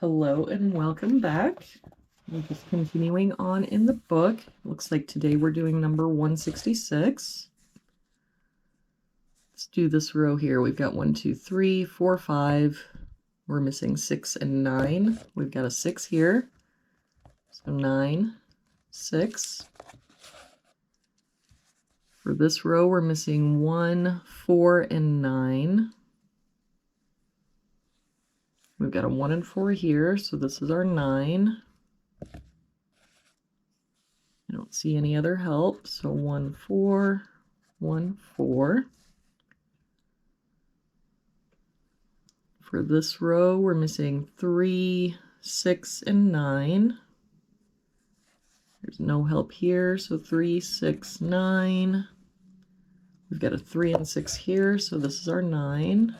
Hello and welcome back. We're just continuing on in the book. Looks like today we're doing number 166. Let's do this row here. We've got 1, 2, 3, 4, 5. We're missing 6 and 9. We've got a 6 here. So 9, 6. For this row, we're missing 1, 4, and 9. We've got a 1 and 4 here, so this is our 9. I don't see any other help, so 1, 4, 1, 4. For this row, we're missing 3, 6, and 9. There's no help here, so 3, 6, 9. We've got a 3 and 6 here, so this is our 9.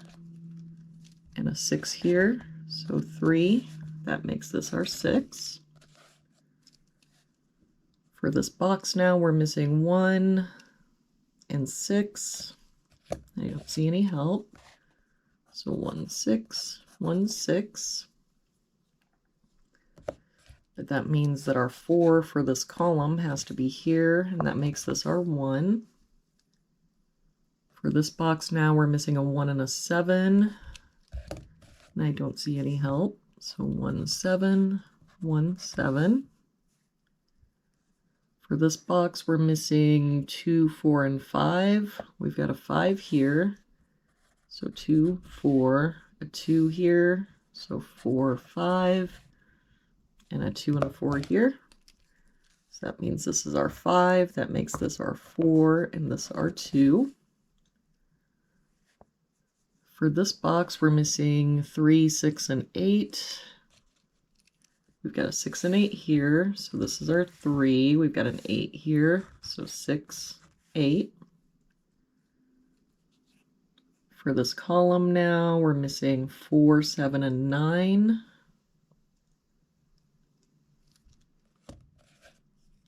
And a 6 here, so 3. That makes this our 6. For this box now, we're missing 1 and 6. I don't see any help. So 1, 6, 1, 6. But that means that our 4 for this column has to be here, and that makes this our 1. For this box now, we're missing a 1 and a 7. And I don't see any help. So 1, 7, 1, 7. For this box, we're missing 2, 4, and 5. We've got a 5 here. So 2, 4, a 2 here. So 4, 5, and a 2 and a 4 here. So that means this is our 5. That makes this our 4, and this our 2. For this box, we're missing 3, 6, and 8. We've got a 6 and 8 here, so this is our 3. We've got an 8 here, so 6, 8. For this column now, we're missing 4, 7, and 9.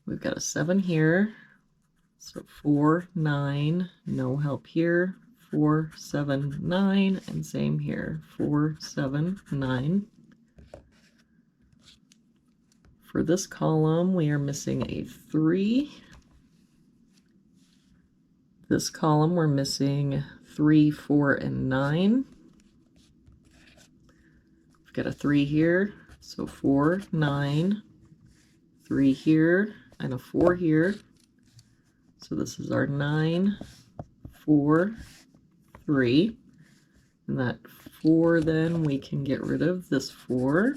We've got a 7 here, so 4, 9, no help here. 4, 7, 9, and same here, 4, 7, 9. For this column, we are missing a 3. This column, we're missing 3, 4, and 9. We've got a 3 here, so 4, 9, 3 here, and a 4 here. So this is our 9, 4, 3. And that 4, then we can get rid of this 4.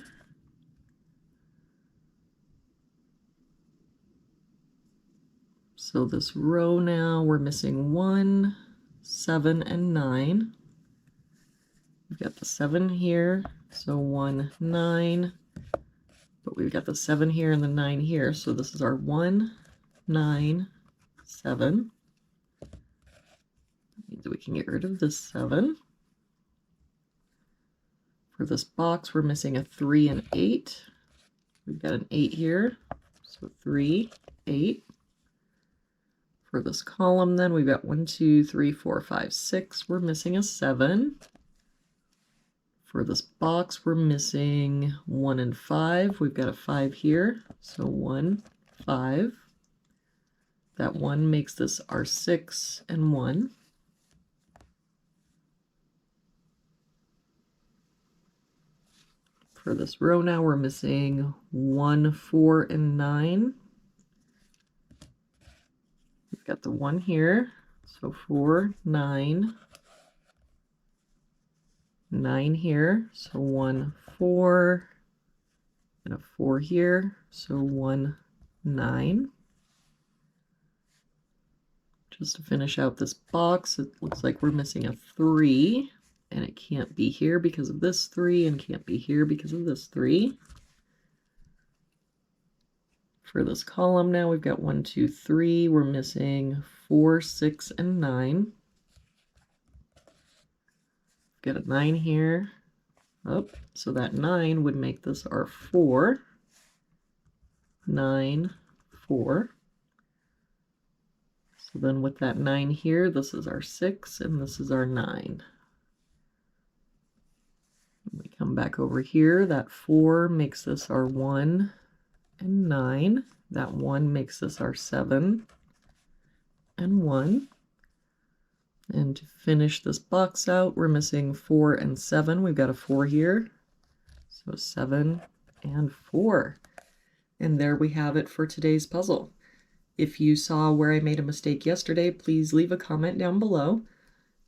So this row now, we're missing 1, 7, and 9. We've got the 7 here, so 1, 9. But we've got the 7 here and the 9 here, so this is our 1, 9, 7. That means we can get rid of this 7. For this box, we're missing a 3 and 8. We've got an 8 here, so 3, 8. For this column, then, we've got 1, 2, 3, 4, 5, 6. We're missing a 7. For this box, we're missing 1 and 5. We've got a 5 here, so 1, 5. That 1 makes this our 6 and 1. For this row now, we're missing 1, 4, and 9. We've got the 1 here, so 4, 9. 9 here, so 1, 4. And a 4 here, so 1, 9. Just to finish out this box, it looks like we're missing a 3. And it can't be here because of this 3, and can't be here because of this 3. For this column now, we've got 1, 2, 3. We're missing 4, 6, and 9. Got a 9 here. Oh, so that 9 would make this our 4. 9, 4. So then with that 9 here, this is our 6, and this is our 9. We come come back over here. That 4 makes this our 1 and 9. That 1 makes this our 7 and 1. And to finish this box out, we're missing 4 and 7. We've got a 4 here. So 7 and 4. And there we have it for today's puzzle. If you saw where I made a mistake yesterday, please leave a comment down below.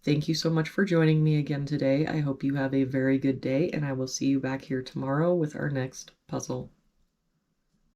Thank you so much for joining me again today. I hope you have a very good day, and I will see you back here tomorrow with our next puzzle.